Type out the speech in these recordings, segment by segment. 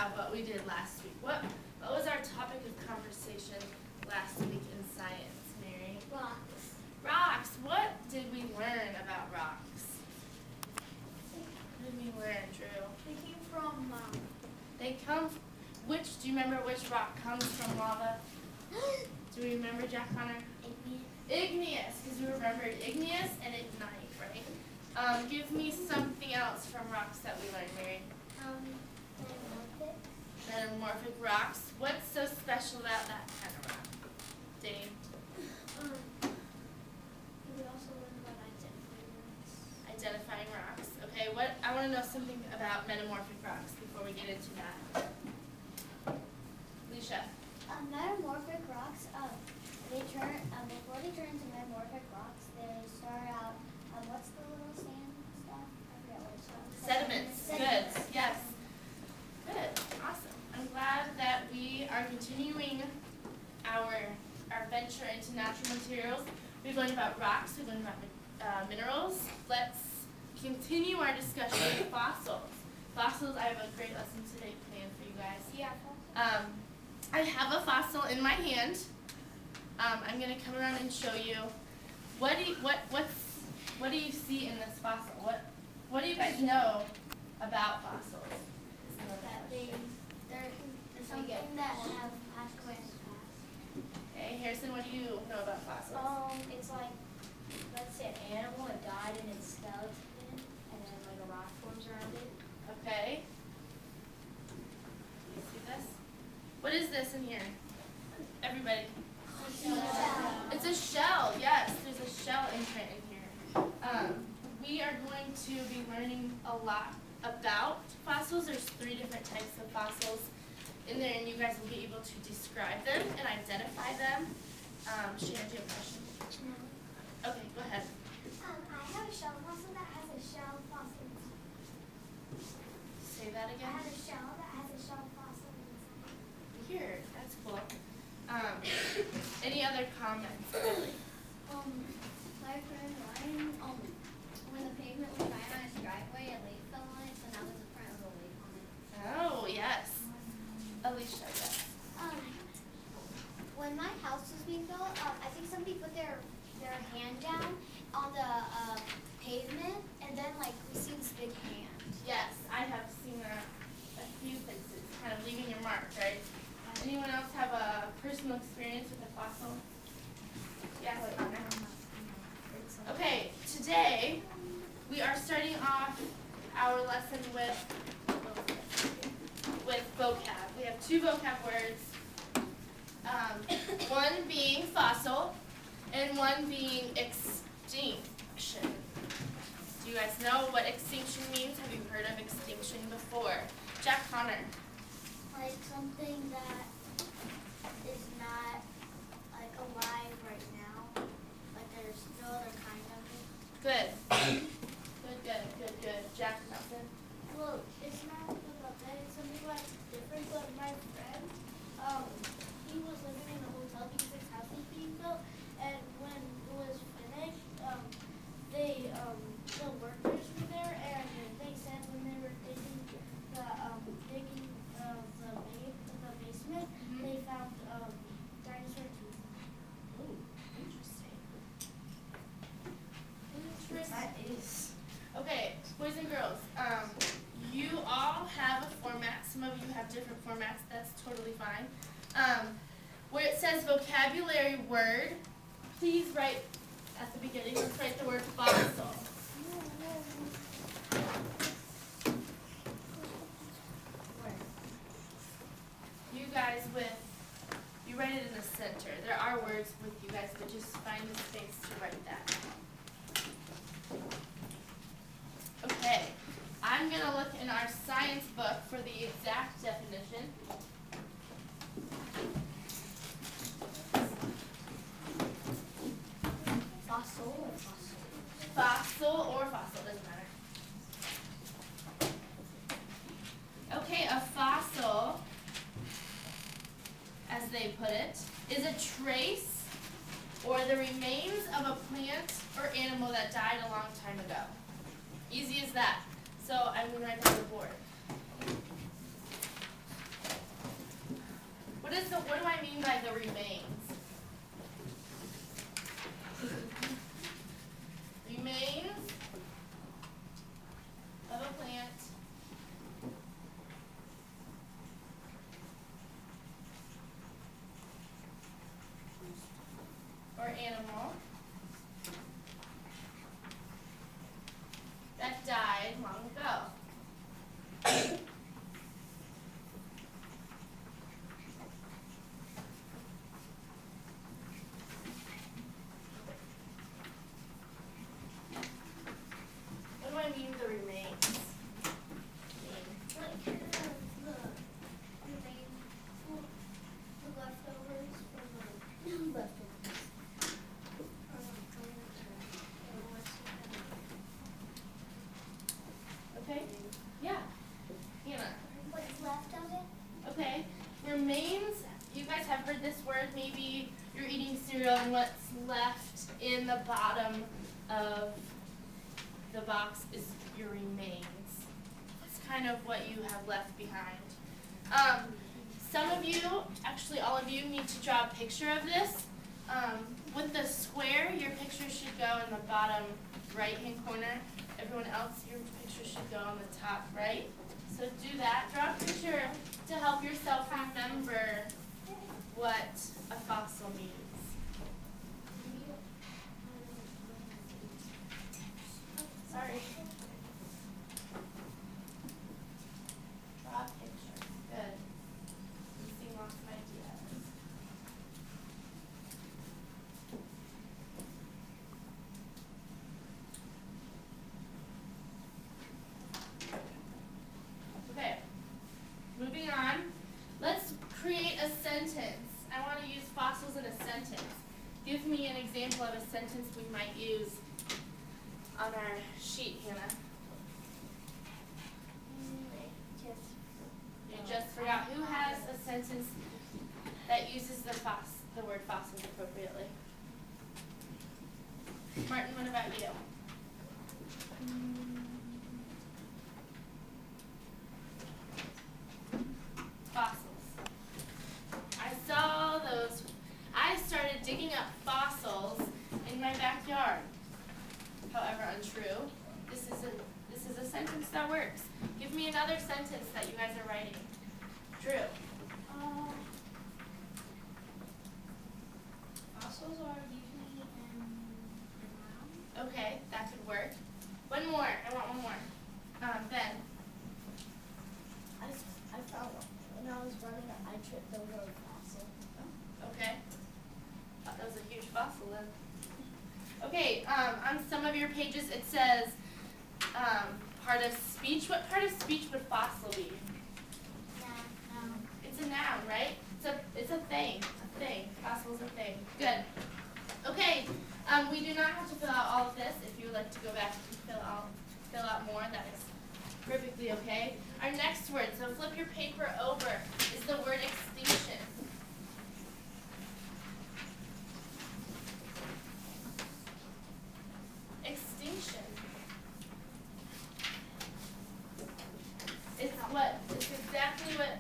about what we did last week. What was our topic of conversation last week in science, Mary? Rocks. Rocks. What did we learn about rocks? What did we learn, Drew? They came from, do you remember which rock comes from lava? Do we remember, Jack Connor? Igneous, because we remembered igneous and ignite, right? Give me something else from rocks that we learned, Mary. Metamorphic rocks. What's so special about that kind of rock? Dave? We also learned about Identifying rocks. Okay, I want to know something about metamorphic rocks before we get into that. Alicia? Metamorphic rocks, before they turn into metamorphic rocks, they start out, what's the little sand stuff? I forget what it's called. Sediments. Good. Yes. Good. Awesome. I'm glad that we are continuing our venture into natural materials. We've learned about rocks. We've learned about minerals. Let's continue our discussion of fossils. Fossils, I have a great lesson today planned for you guys. Yeah. I have a fossil in my hand. I'm going to come around and show you. What do you see in this fossil? What do you guys know about fossils? That they're something that have passed away in the past. Okay, Harrison, what do you know about fossils? It's like, let's say an animal that died in its skeleton, and then like a rock forms around it. Okay. You see this? What is this in here? Everybody. It's a shell, yes. There's a shell imprint in here. We are going to be learning a lot about fossils. There's 3 different types of fossils in there, and you guys will be able to describe them and identify them. Shannon, do you have a question? No. Okay, go ahead. I have a shell fossil that has a shell fossil. Say that again. I have a shell that has a shell fossil inside. Here, that's cool. Any other comments? My friend Ryan, when the pavement was lying on his driveway, a lake fell on it, so now there's a print of a lake on it. Oh, yes. Alicia, yes. When my house was being built, I think somebody put their hand down on the pavement, and then like we see this big hand. Yes, I have seen that a few places, kind of leaving your mark, right? Anyone else have a personal experience with a fossil? Yes, Connor? Okay, today we are starting off our lesson with vocab. We have 2 vocab words, one being fossil and one being extinction. Do you guys know what extinction means? Have you heard of extinction before? Jack Connor. Like something that is not like alive right now. Like there's no other kind of it. Good. Good. Jack Nelson. Well, it's not about that. It's something like different. But my friend, he was living in a hotel because his house was being built, and when it was finished, the workers were there, and they said when they were digging the basement, they found dinosaur teeth. Ooh, interesting. That is. Okay, boys and girls, you all have a format. Some of you have different formats. That's totally fine. Where it says vocabulary word, please write at the beginning, let's write the word fossil. You guys you write it in the center. There are words with you guys, but just find the space to write that. Okay, I'm going to look in our science book for the exact definition. Fossil or fossil? Fossil or fossil, doesn't matter. Okay, a fossil, as they put it, is a trace or the remains of a plant or animal that died a long time ago. Easy as that. So I'm going to write down the board. What do I mean by the remains? Remains of a plant or animal that died long ago. What do I mean the remains? Like the remain, the leftovers from the leftovers. Okay? Yeah. Hannah. What's left of it? Okay. Remains, you guys have heard this word, maybe you're eating cereal and what's left in the bottom of the box is your remains. It's kind of what you have left behind. Some of you, actually all of you, need to draw a picture of this. With the square, your picture should go in the bottom right-hand corner. Everyone else, your picture should go on the top right. So do that. Draw a picture to help yourself remember what a fossil means. Sorry. Draw a picture. Good. I'm seeing lots of ideas. Okay. Moving on. Let's create a sentence. I want to use fossils in a sentence. Give me an example of a sentence we might use on our sheet, Hannah. You just forgot. Who has a sentence that uses the word fossils appropriately? Martin, what about you? Fossils. I saw those. I started digging up fossils in my backyard. However untrue. This is a sentence that works. Give me another sentence that you guys are writing. Drew. Fossils are usually in the ground. Okay, that could work. One more. I want one more. Ben. I found one. When I was running, I tripped over a fossil. Okay. Thought that was a huge fossil then. Okay, on some of your pages it says part of speech. What part of speech would fossil be? Noun. It's a noun, right? It's a thing. A thing. Fossil is a thing. Good. Okay. We do not have to fill out all of this. If you would like to go back and fill out more, that is perfectly okay. Our next word, so flip your paper over, is the word extinction. Extinction. It's exactly what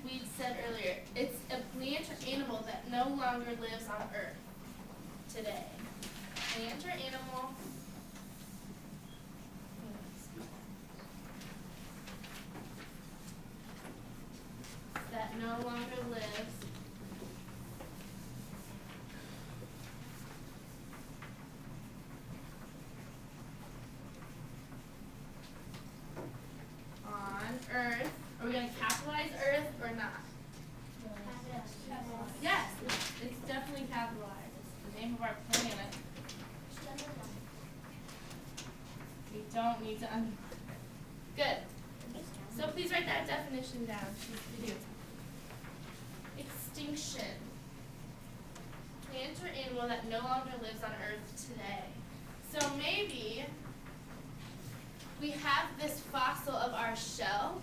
we said earlier. It's a plant or animal that no longer lives on Earth today. Plant or animal that no longer lives on Earth. Are we going to capitalize Earth or not? Yes, it's definitely capitalized. It's the name of our planet. We don't need to underline it. Good. So please write that definition down. Extinction. Plant or animal that no longer lives on Earth today. So maybe we have this fossil of our shell.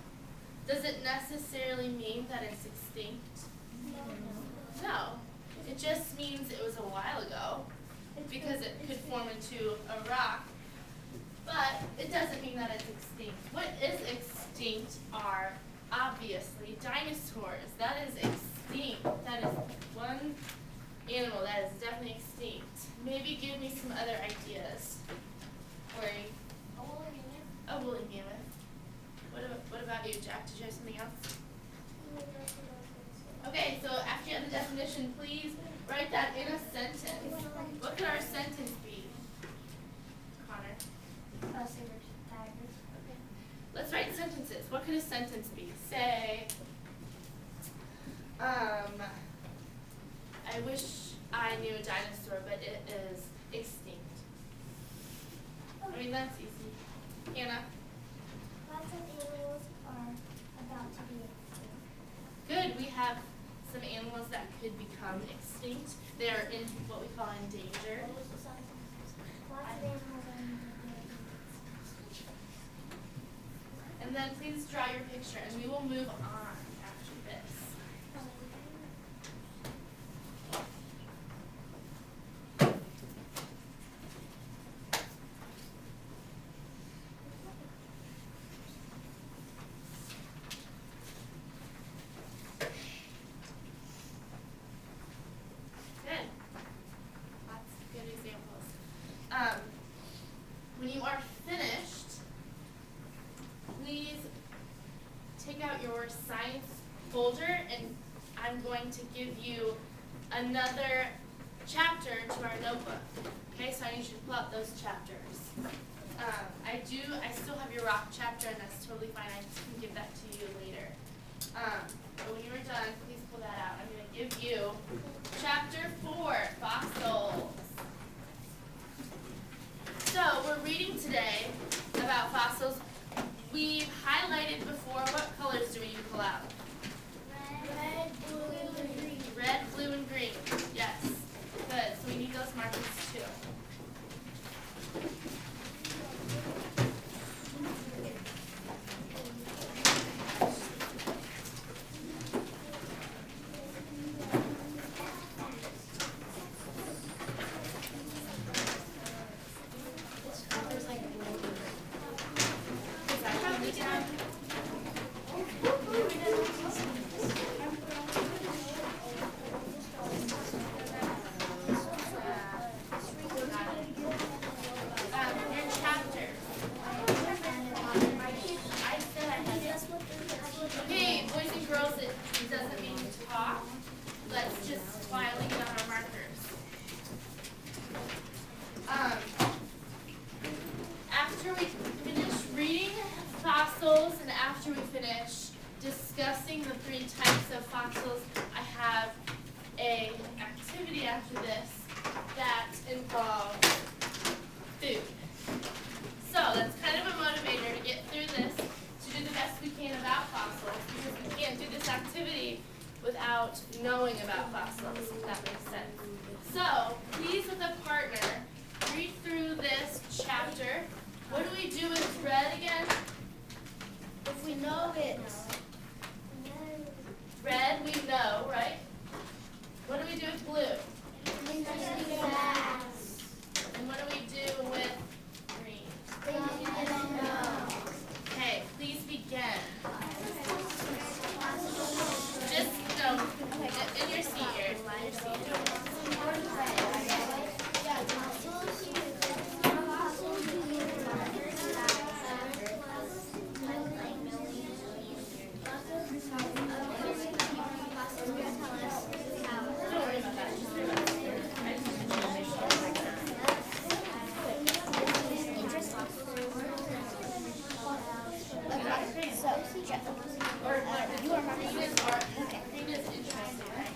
Does it necessarily mean that it's extinct? No. It just means it was a while ago because it could form into a rock. But it doesn't mean that it's extinct. What is extinct are obviously dinosaurs. That is extinct. extinct. That is one animal that is definitely extinct. Maybe give me some other ideas. Corey? A woolly mammoth. What about you, Jack? Did you have something else? Okay, so after you have the definition, please write that in a sentence. What could our sentence be? Connor? Saber-tooth tigers. Okay. Let's write sentences. What could a sentence be? Say, I wish I knew a dinosaur, but it is extinct. I mean, that's easy. Hannah? Lots of animals are about to be extinct. Good. We have some animals that could become extinct. They are in what we call endangered. Lots of animals are endangered. And then please draw your picture, and we will move on after this. Good. Lots of good examples. When you are finished, please take out your science folder, and I'm going to give you another chapter to our notebook. Okay, so I need you to pull out those chapters. I still have your rock chapter, and that's totally fine. I can give that to you later. But when you are done, please pull that out. I'm going to give you chapter 4, fossils. So we're reading today about fossils. We've highlighted before. What colors do we pull out? Red, blue, and green. Red, blue, and green. Yes. Good. So we need those markers too. Is that how we done? Your chapter. I said I had it. Okay, boys and girls, it doesn't mean to talk. Let's just quietly get on our markers. After we finish reading fossils and after we finish discussing the 3 types of fossils, I have an activity after this that involves food. So that's kind of a motivator to get through this, to do the best we can about fossils, because we can't do this activity without knowing about fossils, if that makes sense. So please, with a partner, read through this chapter. What do we do with red again? If we know it. Red, we know, right? What do we do with blue? And what do we do with green? Okay, please begin. Just in your seat here. In your seat. Don't worry about that. Just worry about it. I just need to make sure. Or green is interesting, right?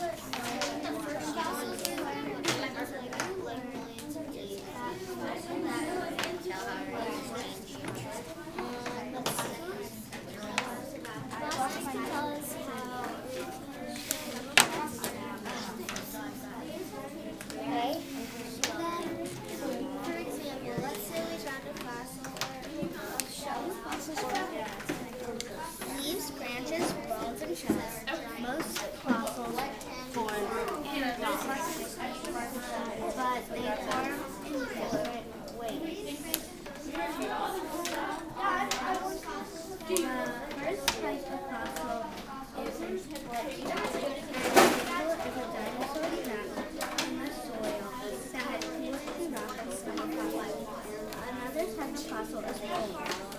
Okay. For example, let's say we found a fossil or a shell. Fossils are leaves, branches, bones, and shells. Most fossils form fossils, but they form in different ways. The first type of fossil is fossil is bone.